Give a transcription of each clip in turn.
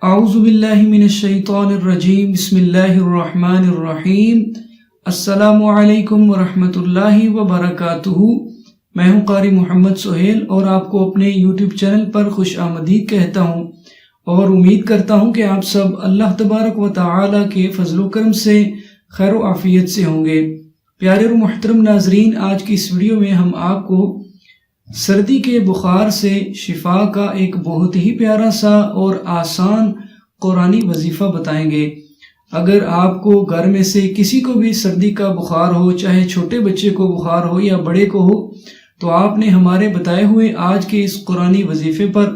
اعوذ باللہ من الشیطان الرجیم بسم اللہ الرحمن الرحیم السلام علیکم ورحمۃ اللہ وبرکاتہ۔ میں ہوں قاری محمد سہیل اور آپ کو اپنے یوٹیوب چینل پر خوش آمدید کہتا ہوں اور امید کرتا ہوں کہ آپ سب اللہ تبارک و تعالی کے فضل و کرم سے خیر و عافیت سے ہوں گے۔ پیارے اور محترم ناظرین، آج کی اس ویڈیو میں ہم آپ کو سردی کے بخار سے شفا کا ایک بہت ہی پیارا سا اور آسان قرآنی وظیفہ بتائیں گے۔ اگر آپ کو گھر میں سے کسی کو بھی سردی کا بخار ہو، چاہے چھوٹے بچے کو بخار ہو یا بڑے کو ہو، تو آپ نے ہمارے بتائے ہوئے آج کے اس قرآنی وظیفے پر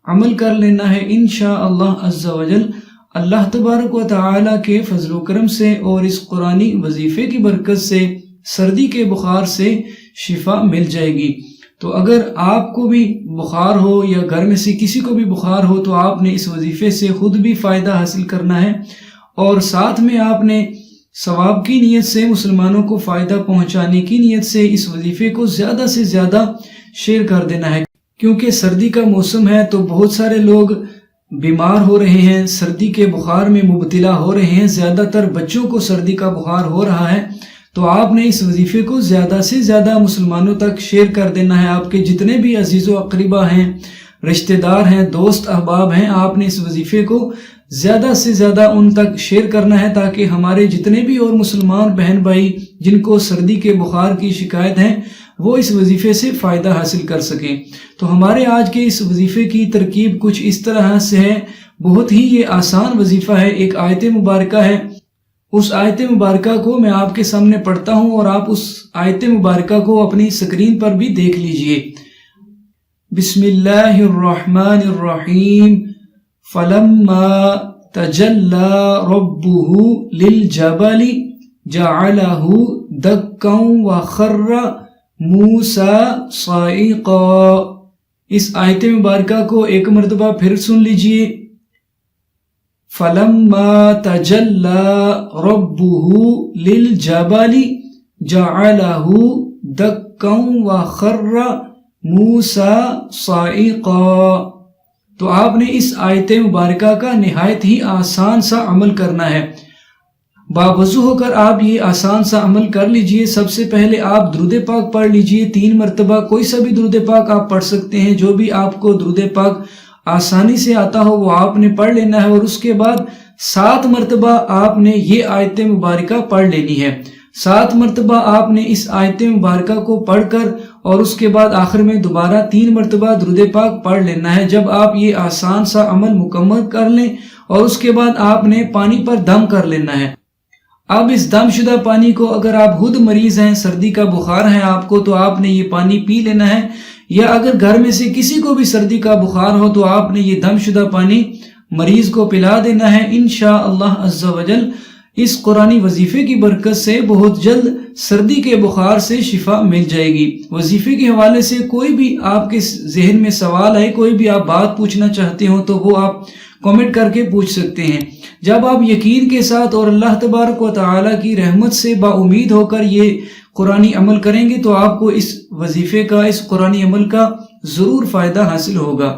عمل کر لینا ہے۔ انشاءاللہ عز و جل اللہ تبارک و تعالی کے فضل و کرم سے اور اس قرآنی وظیفے کی برکت سے سردی کے بخار سے شفا مل جائے گی۔ تو اگر آپ کو بھی بخار ہو یا گھر میں سے کسی کو بھی بخار ہو تو آپ نے اس وظیفے سے خود بھی فائدہ حاصل کرنا ہے اور ساتھ میں آپ نے ثواب کی نیت سے مسلمانوں کو فائدہ پہنچانے کی نیت سے اس وظیفے کو زیادہ سے زیادہ شیئر کر دینا ہے، کیونکہ سردی کا موسم ہے تو بہت سارے لوگ بیمار ہو رہے ہیں، سردی کے بخار میں مبتلا ہو رہے ہیں، زیادہ تر بچوں کو سردی کا بخار ہو رہا ہے۔ تو آپ نے اس وظیفے کو زیادہ سے زیادہ مسلمانوں تک شیئر کر دینا ہے۔ آپ کے جتنے بھی عزیز و اقربا ہیں، رشتہ دار ہیں، دوست احباب ہیں، آپ نے اس وظیفے کو زیادہ سے زیادہ ان تک شیئر کرنا ہے تاکہ ہمارے جتنے بھی اور مسلمان بہن بھائی جن کو سردی کے بخار کی شکایت ہے وہ اس وظیفے سے فائدہ حاصل کر سکیں۔ تو ہمارے آج کے اس وظیفے کی ترکیب کچھ اس طرح سے ہے، بہت ہی یہ آسان وظیفہ ہے۔ ایک آیت مبارکہ ہے، اس آیت مبارکہ کو میں آپ کے سامنے پڑھتا ہوں اور آپ اس آیت مبارکہ کو اپنی سکرین پر بھی دیکھ لیجئے۔ بسم اللہ الرحمن الرحیم فلما تجلی ربہ للجبل جعلہ دکا وخر موسیٰ صعقا۔ اس آیت مبارکہ کو ایک مرتبہ پھر سن لیجئے۔ فلما تجلی ربہ للجبل جعلہ دکا وخر موسیٰ صعقا۔ تو آپ نے اس آیت مبارکہ کا نہایت ہی آسان سا عمل کرنا ہے۔ باوضو ہو کر آپ یہ آسان سا عمل کر لیجئے۔ سب سے پہلے آپ درود پاک پڑھ لیجئے 3 مرتبہ، کوئی سا بھی درود پاک آپ پڑھ سکتے ہیں، جو بھی آپ کو درود پاک آسانی سے آتا ہو وہ آپ نے پڑھ لینا ہے، اور اس کے بعد 7 مرتبہ آپ نے یہ آیت مبارکہ پڑھ لینی ہے۔ 7 مرتبہ آپ نے اس آیت مبارکہ کو پڑھ کر اور اس کے بعد آخر میں دوبارہ 3 مرتبہ درود پاک پڑھ لینا ہے۔ جب آپ یہ آسان سا عمل مکمل کر لیں اور اس کے بعد آپ نے پانی پر دم کر لینا ہے۔ اب اس دم شدہ پانی کو اگر آپ خود مریض ہیں، سردی کا بخار ہے آپ کو، تو آپ نے یہ پانی پی لینا ہے، یا اگر گھر میں سے کسی کو بھی سردی کا بخار ہو تو آپ نے یہ دم شدہ پانی مریض کو پلا دینا ہے۔ انشاءاللہ عز و جل اس قرآنی وظیفے کی برکت سے بہت جلد سردی کے بخار سے شفا مل جائے گی۔ وظیفے کے حوالے سے کوئی بھی آپ کے ذہن میں سوال ہے، کوئی بھی آپ بات پوچھنا چاہتے ہو تو وہ آپ کامنٹ کر کے پوچھ سکتے ہیں۔ جب آپ یقین کے ساتھ اور اللہ تبارک و تعالی کی رحمت سے با امید ہو کر یہ قرآنی عمل کریں گے تو آپ کو اس وظیفے کا، اس قرآنی عمل کا ضرور فائدہ حاصل ہوگا۔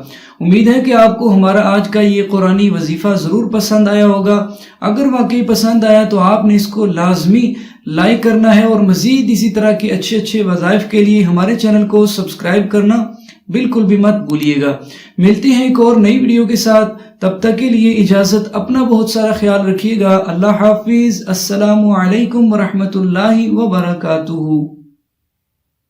امید ہے کہ آپ کو ہمارا آج کا یہ قرآنی وظیفہ ضرور پسند آیا ہوگا۔ اگر واقعی پسند آیا تو آپ نے اس کو لازمی لائک کرنا ہے، اور مزید اسی طرح کے اچھے وظائف کے لیے ہمارے چینل کو سبسکرائب کرنا بالکل بھی مت بھولیے گا۔ ملتے ہیں ایک اور نئی ویڈیو کے ساتھ، تب تک کے لیے اجازت، اپنا بہت سارا خیال رکھیے گا۔ اللہ حافظ۔ السلام علیکم ورحمۃ اللہ وبرکاتہ۔